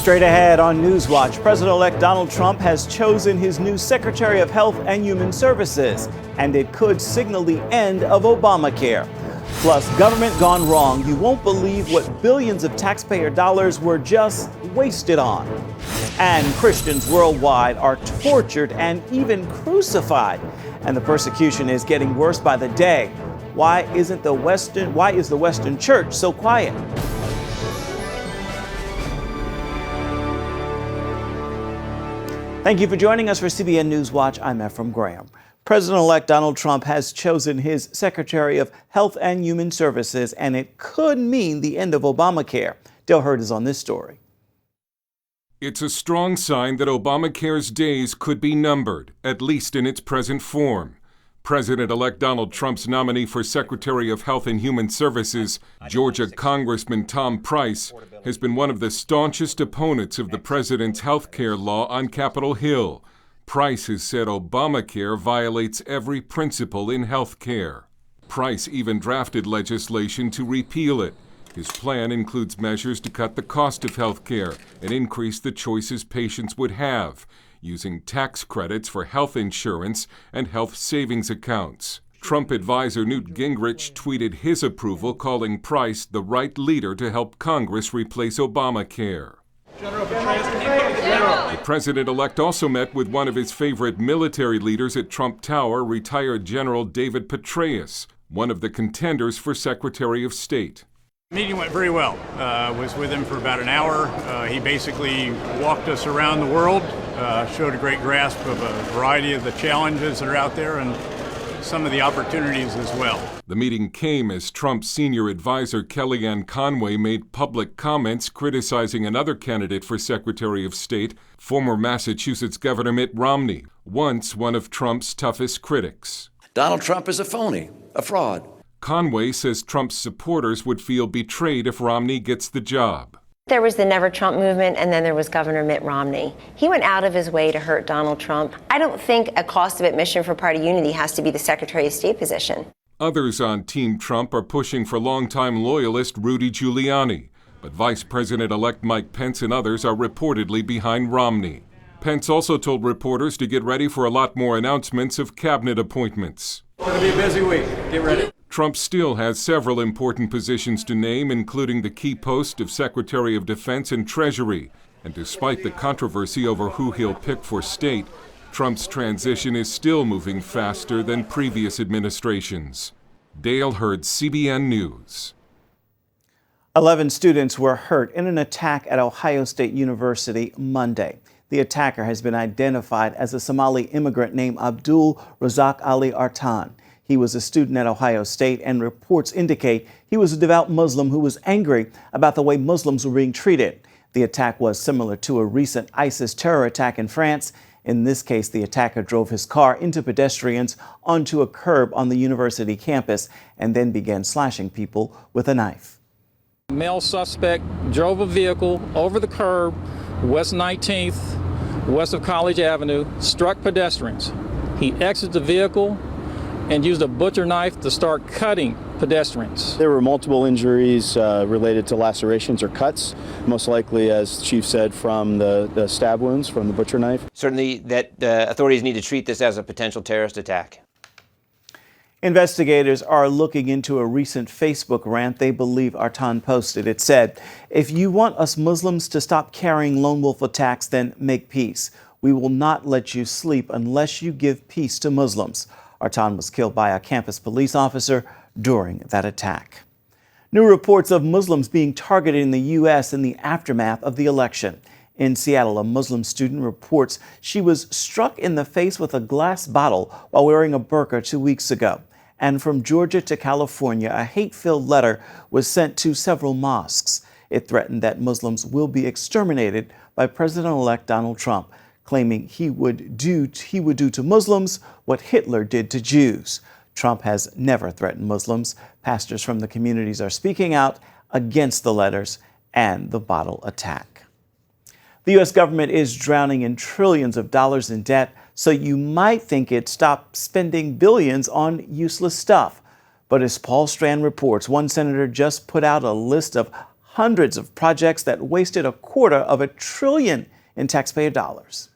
Straight ahead on NewsWatch, President-elect Donald Trump has chosen his new Secretary of Health and Human Services, and it could signal the end of Obamacare. Plus, government gone wrong. You won't believe what billions of taxpayer dollars were just wasted on. And Christians worldwide are tortured and even crucified. And the persecution is getting worse by the day. Why is the Western Church so quiet? Thank you for joining us for CBN Newswatch. I'm Ephraim Graham. President-elect Donald Trump has chosen his Secretary of Health and Human Services, and it could mean the end of Obamacare. Dale Hurd is on this story. It's a strong sign that Obamacare's days could be numbered, at least in its present form. President-elect Donald Trump's nominee for Secretary of Health and Human Services, Georgia Congressman Tom Price, has been one of the staunchest opponents of the president's health care law on Capitol Hill. Price has said Obamacare violates every principle in health care. Price even drafted legislation to repeal it. His plan includes measures to cut the cost of health care and increase the choices patients would have, using tax credits for health insurance and health savings accounts. Trump advisor Newt Gingrich tweeted his approval, calling Price the right leader to help Congress replace Obamacare. The president-elect also met with one of his favorite military leaders at Trump Tower, retired General David Petraeus, one of the contenders for Secretary of State. The meeting went very well. Was with him for about an hour. He basically walked us around the world, showed a great grasp of a variety of the challenges that are out there and some of the opportunities as well. The meeting came as Trump's senior advisor Kellyanne Conway made public comments criticizing another candidate for Secretary of State, former Massachusetts Governor Mitt Romney, once one of Trump's toughest critics. Donald Trump is a phony, a fraud. Conway says Trump's supporters would feel betrayed if Romney gets the job. There was the Never Trump movement, and then there was Governor Mitt Romney. He went out of his way to hurt Donald Trump. I don't think a cost of admission for party unity has to be the Secretary of State position. Others on Team Trump are pushing for longtime loyalist Rudy Giuliani, but Vice President-elect Mike Pence and others are reportedly behind Romney. Pence also told reporters to get ready for a lot more announcements of cabinet appointments. It's going to be a busy week. Get ready. Trump still has several important positions to name, including the key post of Secretary of Defense and Treasury. And despite the controversy over who he'll pick for state, Trump's transition is still moving faster than previous administrations. Dale Hurd, CBN News. 11 students were hurt in an attack at Ohio State University Monday. The attacker has been identified as a Somali immigrant named Abdul Razak Ali Artan. He was a student at Ohio State, and reports indicate he was a devout Muslim who was angry about the way Muslims were being treated. The attack was similar to a recent ISIS terror attack in France. In this case, the attacker drove his car into pedestrians onto a curb on the university campus and then began slashing people with a knife. Male suspect drove a vehicle over the curb, West 19th, west of College Avenue, struck pedestrians. He exited the vehicle and used a butcher knife to start cutting pedestrians. There were multiple injuries related to lacerations or cuts, most likely, as Chief said, from the stab wounds from the butcher knife. Certainly that authorities need to treat this as a potential terrorist attack. Investigators are looking into a recent Facebook rant they believe Artan posted. It said, "If you want us Muslims to stop carrying lone wolf attacks, then make peace. We will not let you sleep unless you give peace to Muslims." Artan was killed by a campus police officer during that attack. New reports of Muslims being targeted in the U.S. in the aftermath of the election. In Seattle, a Muslim student reports she was struck in the face with a glass bottle while wearing a burqa 2 weeks ago. And from Georgia to California, a hate-filled letter was sent to several mosques. It threatened that Muslims will be exterminated by President-elect Donald Trump, claiming he would do to Muslims what Hitler did to Jews. Trump has never threatened Muslims. Pastors from the communities are speaking out against the letters and the bottle attack. The U.S. government is drowning in trillions of dollars in debt, so you might think it stopped spending billions on useless stuff. But as Paul Strand reports, one senator just put out a list of hundreds of projects that wasted $250 billion in taxpayer dollars.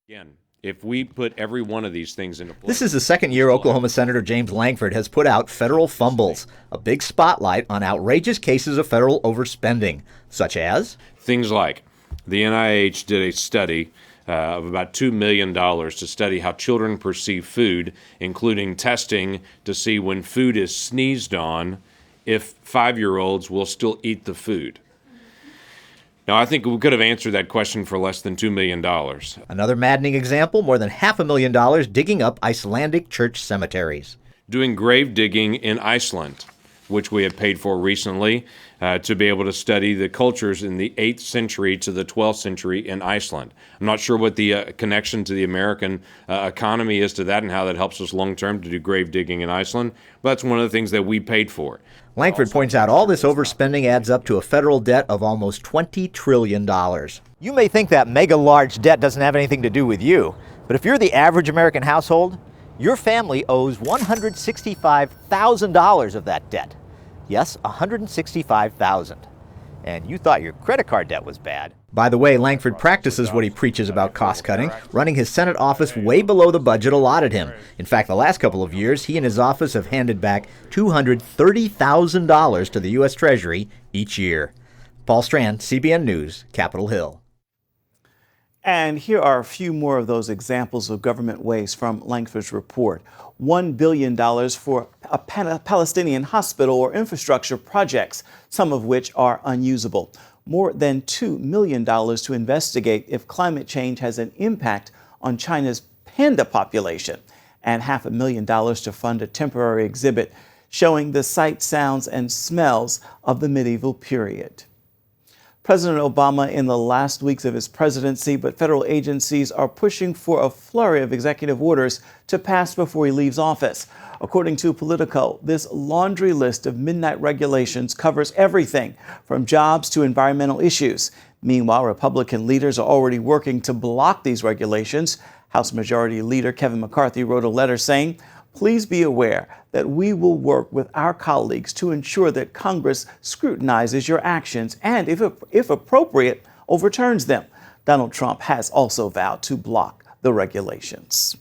Again, if we put every one of these things into place. This is the second year Oklahoma Senator James Lankford has put out federal fumbles, a big spotlight on outrageous cases of federal overspending, such as things like the NIH did a study of about $2 million to study how children perceive food, including testing to see when food is sneezed on, if 5-year-olds will still eat the food. Now, I think we could have answered that question for less than $2 million. Another maddening example, more than $500,000 digging up Icelandic church cemeteries. Doing grave digging in Iceland, which we have paid for recently to be able to study the cultures in the 8th century to the 12th century in Iceland. I'm not sure what the connection to the American economy is to that and how that helps us long term to do grave digging in Iceland, but that's one of the things that we paid for. Lankford points out all this overspending adds up to a federal debt of almost $20 trillion. You may think that mega large debt doesn't have anything to do with you, but if you're the average American household, your family owes $165,000 of that debt. Yes, $165,000. And you thought your credit card debt was bad. By the way, Lankford practices what he preaches about cost cutting, running his Senate office way below the budget allotted him. In fact, the last couple of years, he and his office have handed back $230,000 to the U.S. Treasury each year. Paul Strand, CBN News, Capitol Hill. And here are a few more of those examples of government waste from Lankford's report. $1 billion for a Palestinian hospital or infrastructure projects, some of which are unusable. More than $2 million to investigate if climate change has an impact on China's panda population. And $500,000 to fund a temporary exhibit showing the sights, sounds, and smells of the medieval period. President Obama in the last weeks of his presidency, but federal agencies are pushing for a flurry of executive orders to pass before he leaves office. According to Politico, this laundry list of midnight regulations covers everything from jobs to environmental issues. Meanwhile, Republican leaders are already working to block these regulations. House Majority Leader Kevin McCarthy wrote a letter saying, "Please be aware that we will work with our colleagues to ensure that Congress scrutinizes your actions and, if appropriate, overturns them." Donald Trump has also vowed to block the regulations.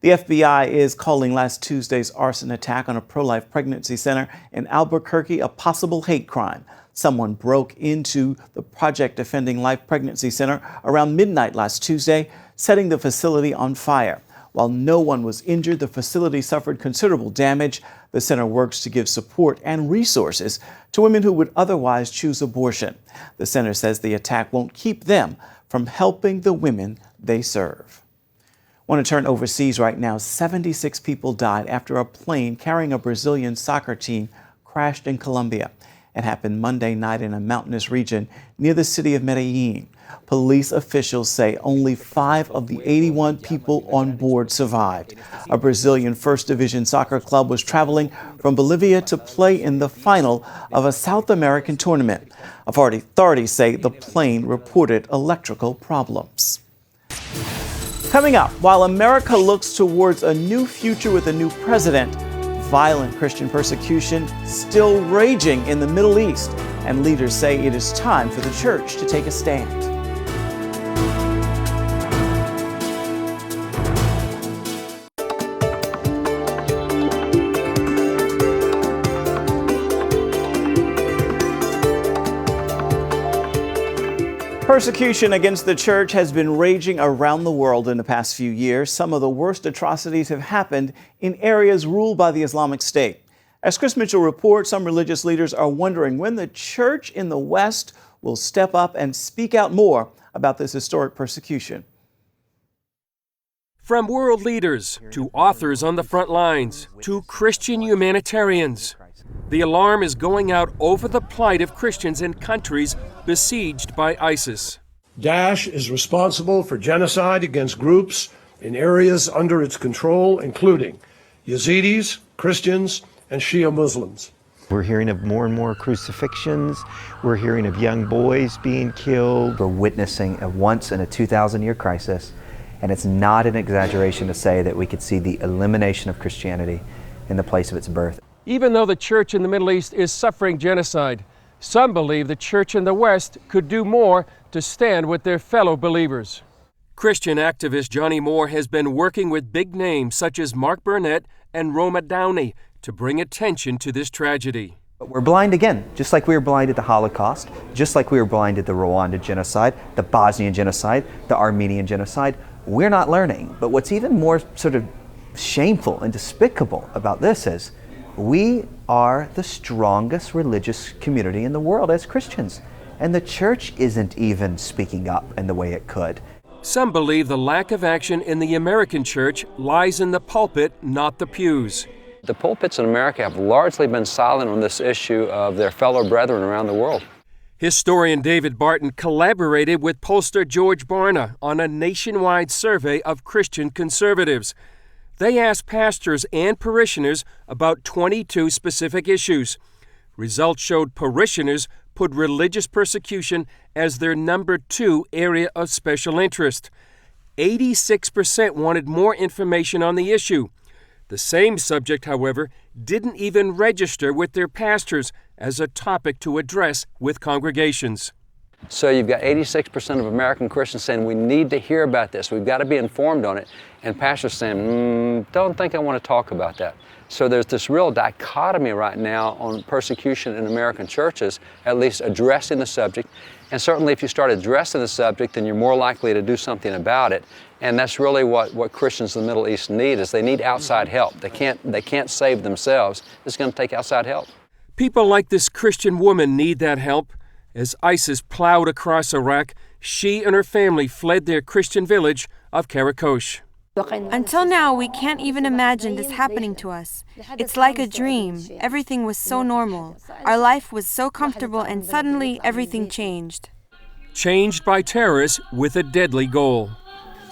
The FBI is calling last Tuesday's arson attack on a pro-life pregnancy center in Albuquerque a possible hate crime. Someone broke into the Project Defending Life Pregnancy Center around midnight last Tuesday, setting the facility on fire. While no one was injured, the facility suffered considerable damage. The center works to give support and resources to women who would otherwise choose abortion. The center says the attack won't keep them from helping the women they serve. I want to turn overseas right now. 76 people died after a plane carrying a Brazilian soccer team crashed in Colombia. It happened Monday night in a mountainous region near the city of Medellin. Police officials say only 5 of the 81 people on board survived. A Brazilian First Division soccer club was traveling from Bolivia to play in the final of a South American tournament. Authorities say the plane reported electrical problems. Coming up, while America looks towards a new future with a new president, violent Christian persecution still raging in the Middle East, and leaders say it is time for the church to take a stand. Persecution against the church has been raging around the world in the past few years. Some of the worst atrocities have happened in areas ruled by the Islamic State. As Chris Mitchell reports, some religious leaders are wondering when the church in the West will step up and speak out more about this historic persecution. From world leaders to authors on the front lines to Christian humanitarians, the alarm is going out over the plight of Christians in countries besieged by ISIS. Daesh is responsible for genocide against groups in areas under its control, including Yazidis, Christians, and Shia Muslims. We're hearing of more and more crucifixions. We're hearing of young boys being killed. We're witnessing a once in a 2,000-year crisis, and it's not an exaggeration to say that we could see the elimination of Christianity in the place of its birth. Even though the church in the Middle East is suffering genocide, Some believe the church in the West could do more to stand with their fellow believers. Christian activist Johnny Moore has been working with big names such as Mark Burnett and Roma Downey to bring attention to this tragedy. But we're blind again, just like we were blind at the Holocaust, just like we were blind at the Rwanda genocide, the Bosnian genocide, the Armenian genocide. We're not learning. But what's even more sort of shameful and despicable about this is we are the strongest religious community in the world as Christians, and the church isn't even speaking up in the way it could. Some believe the lack of action in the American church lies in the pulpit, not the pews. The pulpits in America have largely been silent on this issue of their fellow brethren around the world. Historian David Barton collaborated with pollster George Barna on a nationwide survey of Christian conservatives. They asked pastors and parishioners about 22 specific issues. Results showed parishioners put religious persecution as their number 2 area of special interest. 86% wanted more information on the issue. The same subject, however, didn't even register with their pastors as a topic to address with congregations. So you've got 86% of American Christians saying we need to hear about this, we've got to be informed on it, and pastors saying, don't think I want to talk about that. So there's this real dichotomy right now on persecution in American churches, at least addressing the subject. And certainly if you start addressing the subject, then you're more likely to do something about it. And that's really what Christians in the Middle East need, is they need outside help. They can't save themselves. It's going to take outside help. People like this Christian woman need that help. As ISIS plowed across Iraq, she and her family fled their Christian village of Karakosh. Until now, we can't even imagine this happening to us. It's like a dream. Everything was so normal. Our life was so comfortable, and suddenly everything changed. Changed by terrorists with a deadly goal.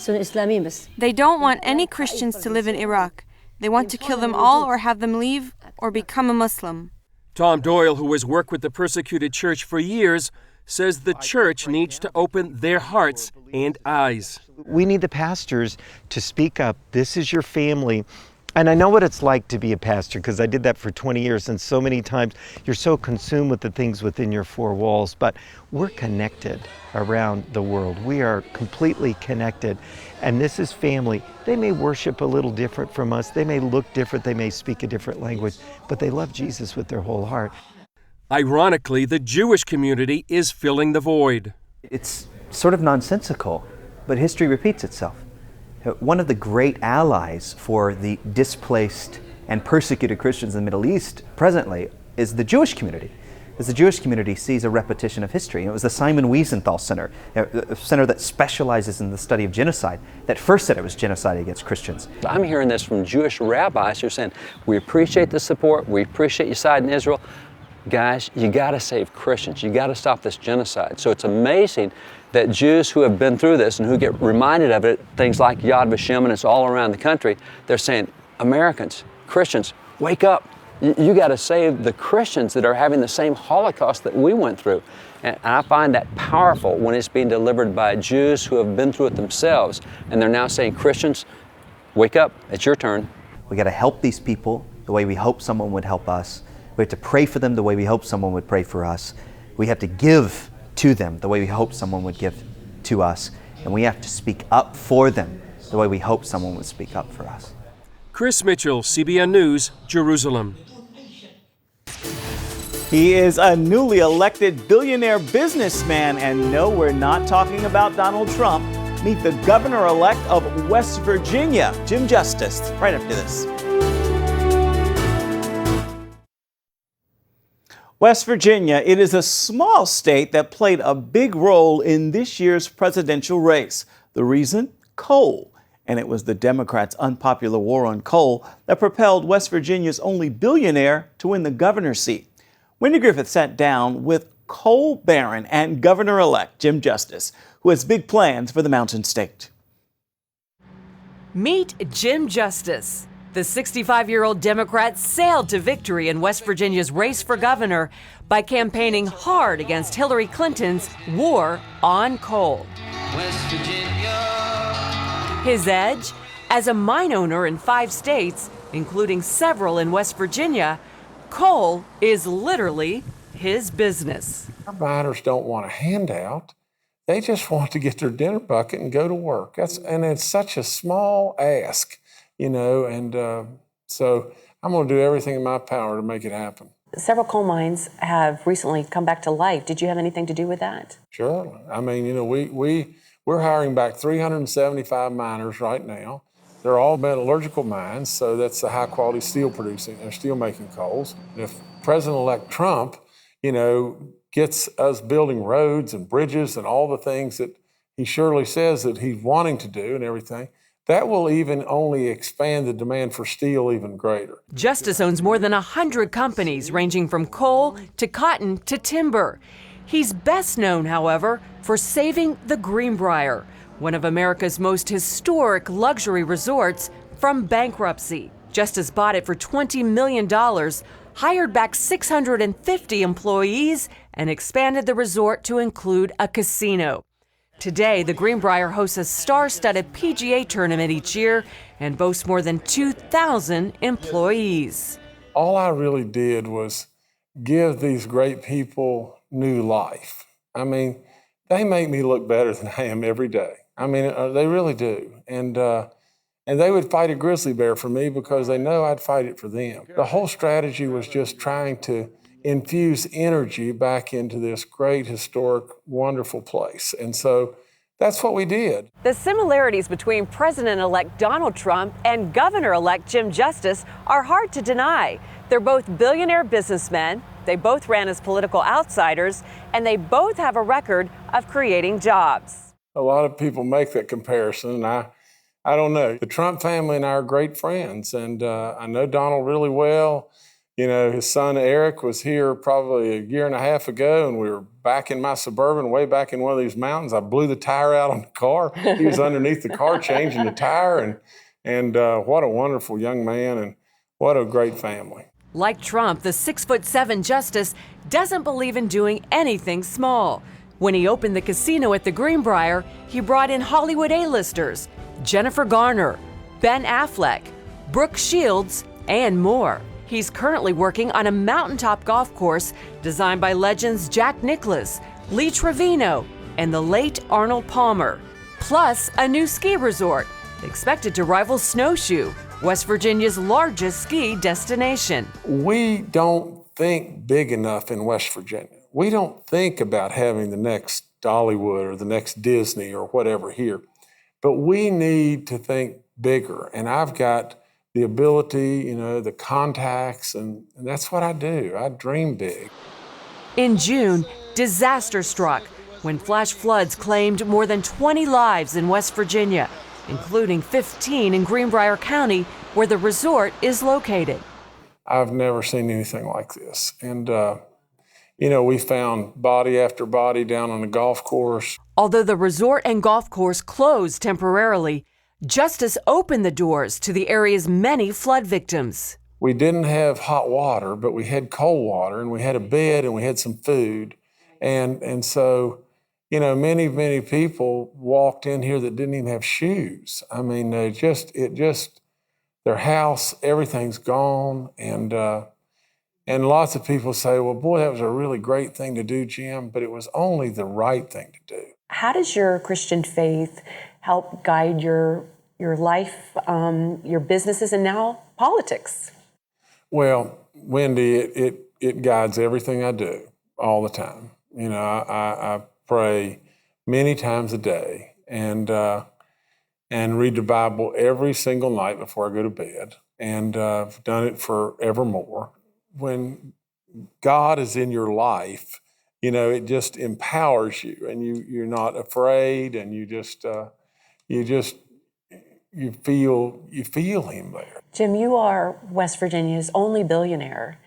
They don't want any Christians to live in Iraq. They want to kill them all or have them leave or become a Muslim. Tom Doyle, who has worked with the persecuted church for years, says the church needs to open their hearts and eyes. We need the pastors to speak up. This is your family. And I know what it's like to be a pastor because I did that for 20 years, and so many times you're so consumed with the things within your four walls, but we're connected around the world. We are completely connected, and this is family. They may worship a little different from us, they may look different, they may speak a different language, but they love Jesus with their whole heart. Ironically, the Jewish community is filling the void. It's sort of nonsensical, but history repeats itself. One of the great allies for the displaced and persecuted Christians in the Middle East presently is the Jewish community, as the Jewish community sees a repetition of history. It was the Simon Wiesenthal Center, a center that specializes in the study of genocide, that first said it was genocide against Christians. I'm hearing this from Jewish rabbis who are saying, we appreciate the support, we appreciate you siding Israel. Guys, you got to save Christians. You got to stop this genocide. So it's amazing that Jews who have been through this and who get reminded of it, things like Yad Vashem, and it's all around the country, they're saying, Americans, Christians, wake up. You got to save the Christians that are having the same Holocaust that we went through. And I find that powerful when it's being delivered by Jews who have been through it themselves. And they're now saying, Christians, wake up. It's your turn. We got to help these people the way we hope someone would help us. We have to pray for them the way we hope someone would pray for us. We have to give to them the way we hope someone would give to us. And we have to speak up for them the way we hope someone would speak up for us. Chris Mitchell, CBN News, Jerusalem. He is a newly elected billionaire businessman, and no, we're not talking about Donald Trump. Meet the governor-elect of West Virginia, Jim Justice, right after this. West Virginia, it is a small state that played a big role in this year's presidential race. The reason? Coal. And it was the Democrats' unpopular war on coal that propelled West Virginia's only billionaire to win the governor's seat. Wendy Griffith sat down with coal baron and governor-elect Jim Justice, who has big plans for the Mountain State. Meet Jim Justice. The 65-year-old Democrat sailed to victory in West Virginia's race for governor by campaigning hard against Hillary Clinton's war on coal. West Virginia. His edge? As a mine owner in 5 states, including several in West Virginia, coal is literally his business. Our miners don't want a handout. They just want to get their dinner bucket and go to work. And it's such a small ask, so I'm going to do everything in my power to make it happen. Several coal mines have recently come back to life. Did you have anything to do with that? Sure. I mean, we're hiring back 375 miners right now. They're all metallurgical mines, so that's the high-quality steel producing or steel-making coals. If President-elect Trump, gets us building roads and bridges and all the things that he surely says that he's wanting to do and everything, that will even only expand the demand for steel even greater. Justice owns more than 100 companies ranging from coal to cotton to timber. He's best known, however, for saving the Greenbrier, one of America's most historic luxury resorts, from bankruptcy. Justice bought it for $20 million, hired back 650 employees, and expanded the resort to include a casino. Today, the Greenbrier hosts a star-studded PGA tournament each year and boasts more than 2,000 employees. All I really did was give these great people new life. I mean, they make me look better than I am every day. I mean, they really do. And they would fight a grizzly bear for me because they know I'd fight it for them. The whole strategy was just trying to infuse energy back into this great, historic, wonderful place. And so that's what we did. The similarities between President-elect Donald Trump and Governor-elect Jim Justice are hard to deny. They're both billionaire businessmen, they both ran as political outsiders, and they both have a record of creating jobs. A lot of people make that comparison, and I don't know. The Trump family and I are great friends, and I know Donald really well. His son Eric was here probably a year and a half ago, and we were back in my Suburban, way back in one of these mountains. I blew the tire out on the car. He was underneath the car changing the tire, and what a wonderful young man, and what a great family. Like Trump, the 6'7" Justice doesn't believe in doing anything small. When he opened the casino at the Greenbrier, he brought in Hollywood A-listers, Jennifer Garner, Ben Affleck, Brooke Shields, and more. He's currently working on a mountaintop golf course designed by legends Jack Nicklaus, Lee Trevino, and the late Arnold Palmer. Plus, a new ski resort expected to rival Snowshoe, West Virginia's largest ski destination. We don't think big enough in West Virginia. We don't think about having the next Dollywood or the next Disney or whatever here. But we need to think bigger. And I've got the ability, the contacts, and that's what I do. I dream big. In June, disaster struck when flash floods claimed more than 20 lives in West Virginia, including 15 in Greenbrier County, where the resort is located. I've never seen anything like this. And, we found body after body down on the golf course. Although the resort and golf course closed temporarily, Justice opened the doors to the area's many flood victims. We didn't have hot water, but we had cold water, and we had a bed, and we had some food. And so, many people walked in here that didn't even have shoes. I mean, their house, everything's gone. And lots of people say, well, boy, that was a really great thing to do, Jim, but it was only the right thing to do. How does your Christian faith help guide your life, your businesses, and now politics? Well, Wendy, it guides everything I do all the time. I pray many times a day and read the Bible every single night before I go to bed, and I've done it forevermore. When God is in your life, it just empowers you, and you're not afraid, and you feel Him there. Jim, you are West Virginia's only billionaire.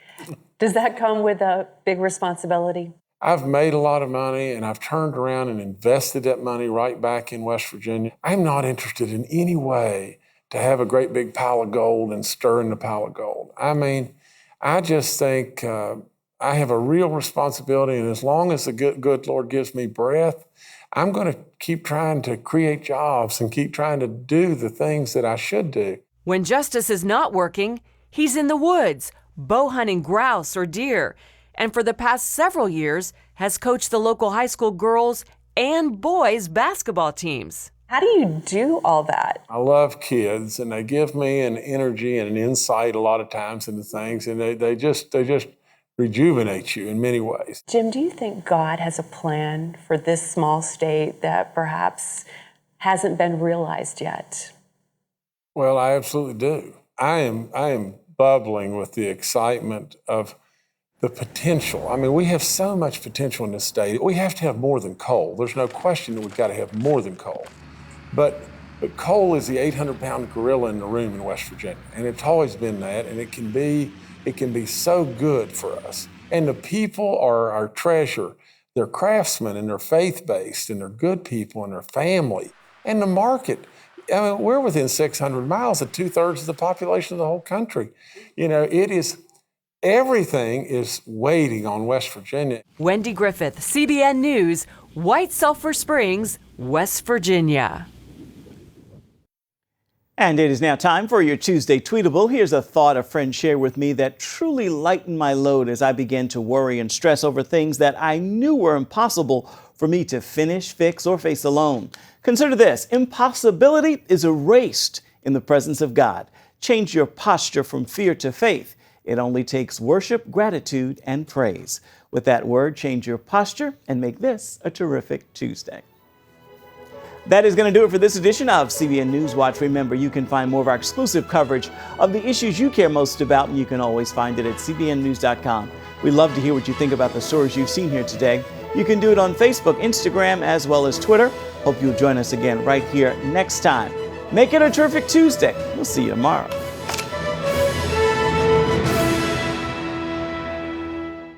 Does that come with a big responsibility? I've made a lot of money, and I've turned around and invested that money right back in West Virginia. I'm not interested in any way to have a great big pile of gold and stir in the pile of gold. I mean, I just think I have a real responsibility, and as long as the good Lord gives me breath, I'm going to keep trying to create jobs and keep trying to do the things that I should do. When Justice is not working, he's in the woods, bow hunting grouse or deer. and for the past several years has coached the local high school girls and boys basketball teams. How do you do all that? I love kids, and they give me an energy and an insight a lot of times into things, and they just rejuvenate you in many ways. Jim, do you think God has a plan for this small state that perhaps hasn't been realized yet? Well, I absolutely do. I am bubbling with the excitement of the potential. I mean, we have so much potential in this state. We have to have more than coal. There's no question that we've got to have more than coal. But coal is the 800-pound gorilla in the room in West Virginia, and it's always been that, and it can be so good for us. And the people are our treasure. They're craftsmen, and they're faith-based, and they're good people, and they're family. And the market, I mean, we're within 600 miles of 2/3 of the population of the whole country. You know, everything is waiting on West Virginia. Wendy Griffith, CBN News, White Sulphur Springs, West Virginia. And it is now time for your Tuesday Tweetable. Here's a thought a friend shared with me that truly lightened my load as I began to worry and stress over things that I knew were impossible for me to finish, fix, or face alone. Consider this: impossibility is erased in the presence of God. Change your posture from fear to faith. It only takes worship, gratitude, and praise. With that word, change your posture and make this a terrific Tuesday. That is going to do it for this edition of CBN NewsWatch. Remember, you can find more of our exclusive coverage of the issues you care most about, and you can always find it at cbnnews.com. We'd love to hear what you think about the stories you've seen here today. You can do it on Facebook, Instagram, as well as Twitter. Hope you'll join us again right here next time. Make it a terrific Tuesday. We'll see you tomorrow.